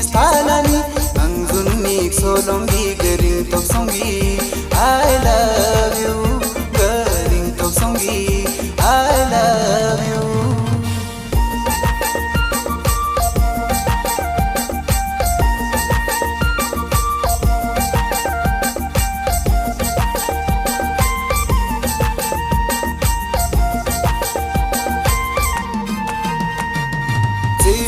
स्थानानि angzunni solongi gering tok songi I love you gering tok songi I love you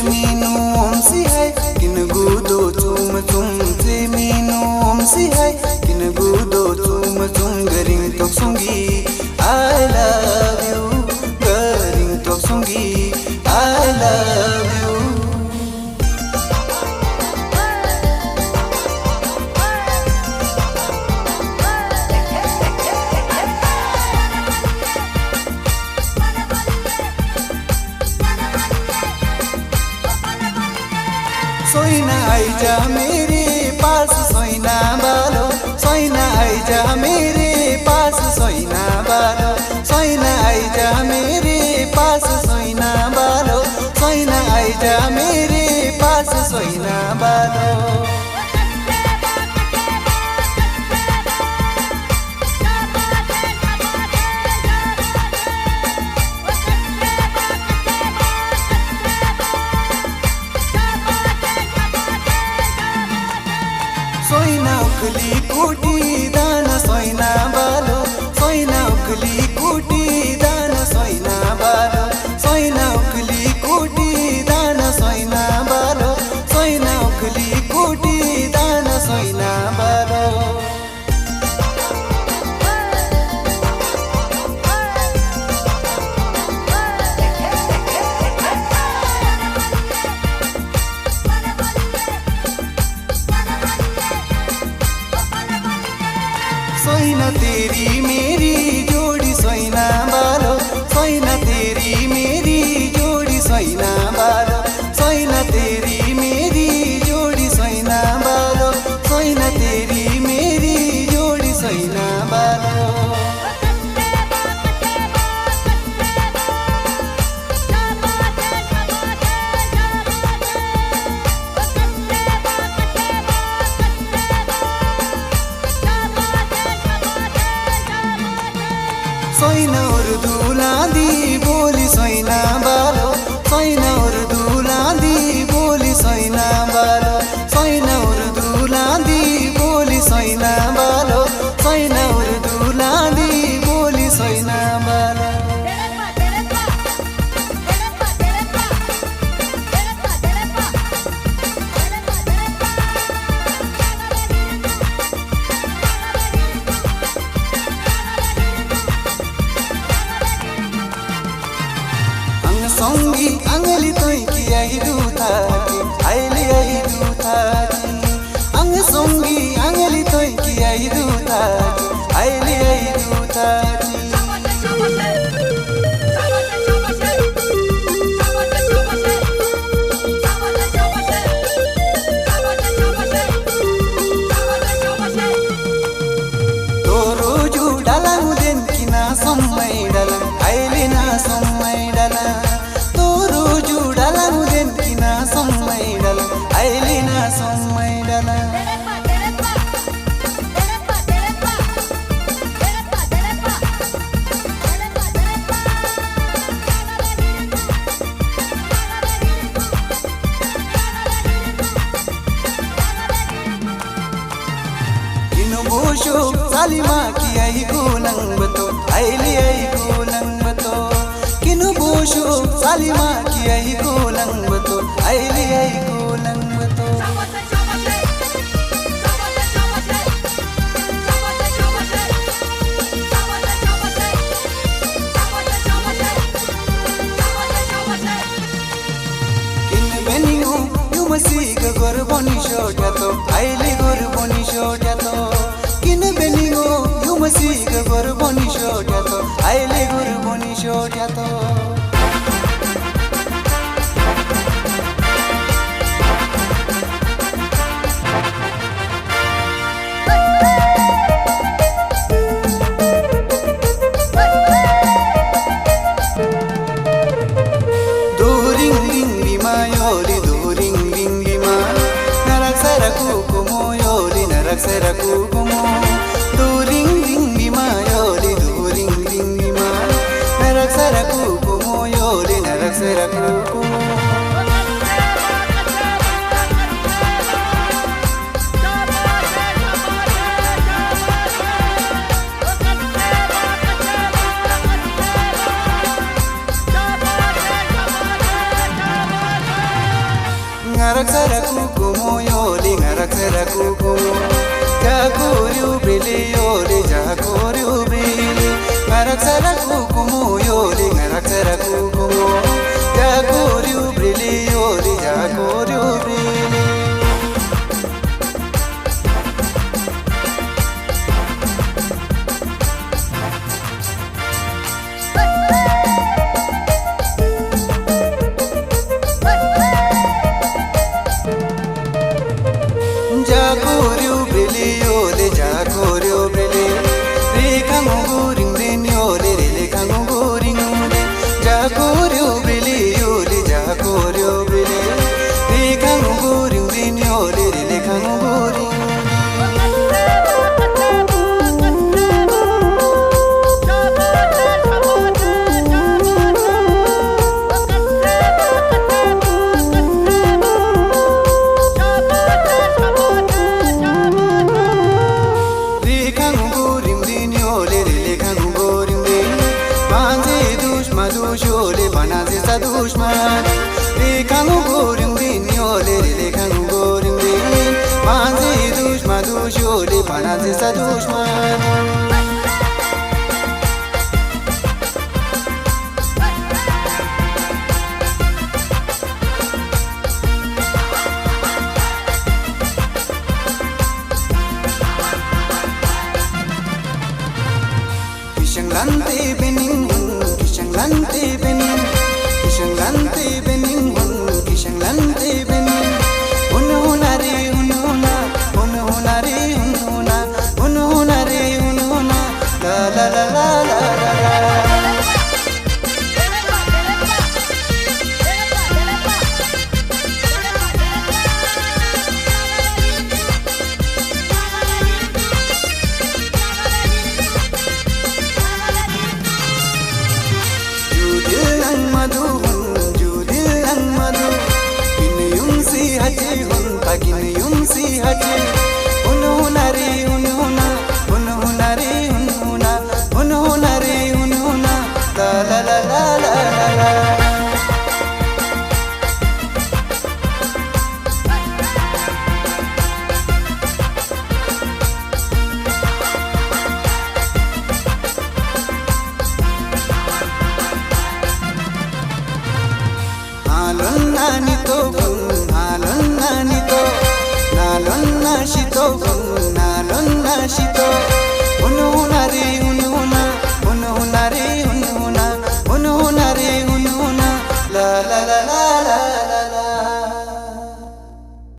Minu omsi hai kin gudo chum chum se minu omsi hai kin gudo chum chum garing tok songi I love you garing tok songi I love you सोइना आइजा मेरे पास सोइना बालो सोइना आइजा मेरे पास सोइना बालो सोइना आइजा मेरे पास सोइना बालो सोइना आइजा मेरे पास सोइना बालो सोइना उखली कुटी दाना सोइना बालो सोइना उखली कुटी दाना सोइना बालो सोइना उखली कुटी दाना सोइना बालो सोइना उखली कुटी दाना सोइना बालो सोइना तेरी मेरी जोड़ी सोइना बालो सोइना तेरी मेरी जोड़ी सोइना बालो सोइना तेरी मेरी जोड़ी सोइना बालो सोइना तेरी मेरी जोड़ी सोइना बालो सोइना उर्दू लादी बोली सोइना बालो सोइना उर्दू लादी बोली सोइना बालो सोइना उर्दू लादी बोली सोइना बालो सोइना उर्दू लादी बोली सोइना बालो songi angli toy ki ai du tha aile ai du tha ang songi angli toy ki ai du tha aile ai du tha toro ju dalang den kina sommai dalang aile na sommai dalang ailina sommai dala kinu bosho salima ki ai kulang bato aili ai kulang bato kinu bosho salima ki ai kulang bato aili ai kulang bato masiga gorboni shotato aile gorboni shotato kin beningo yu masiga gorboni shotato aile gorboni shotato do ring ring di mayoli do ring ring di ma kukumo du ring ring bima yole du ring ring bima narak sara kukumo yole narak sara kukumo ngarak sara kukumo yole ngarak sara kukumo jakoriu bele yole jakoriu bele ngarak sara kukumo yole ngarak sara kukumo jakoriu bele yole jakoriu bele jakoriu bele yole jakoriu bele rekha nguring ren yole rekha nguring re jakoriu bele yole jakoriu bele rekha nguring ren yole rekha nguring Yole banaze sa dushman rekha nguring din yole rekha nguring din manze dushman yole banaze sa dushman Kishanglante bening